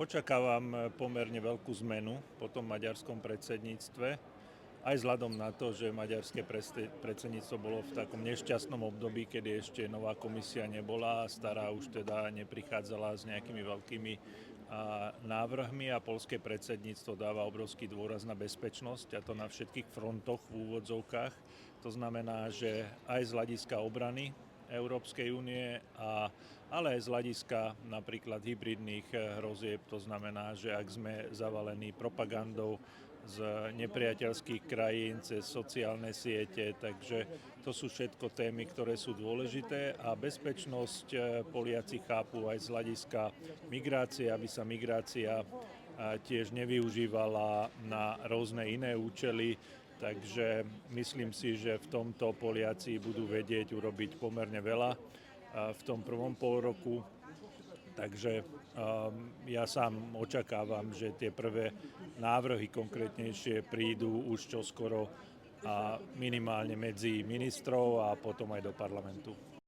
Očakávam pomerne veľkú zmenu po tom maďarskom predsedníctve, aj vzhľadom na to, že maďarské predsedníctvo bolo v takom nešťastnom období, kedy ešte nová komisia nebola a stará už teda neprichádzala s nejakými veľkými návrhmi a poľské predsedníctvo dáva obrovský dôraz na bezpečnosť, a to na všetkých frontoch v úvodzovkách. To znamená, že aj z hľadiska obrany Európskej únie, ale aj z hľadiska napríklad hybridných hrozieb. To znamená, že ak sme zavalení propagandou z nepriateľských krajín cez sociálne siete, takže to sú všetko témy, ktoré sú dôležité, a bezpečnosť Poliaci chápu aj z hľadiska migrácie, aby sa migrácia tiež nevyužívala na rôzne iné účely. Takže myslím si, že v tomto Poliaci budú vedieť urobiť pomerne veľa v tom prvom polroku. Takže ja sám očakávam, že tie prvé návrhy konkrétnejšie prídu už čoskoro a minimálne medzi ministrov a potom aj do parlamentu.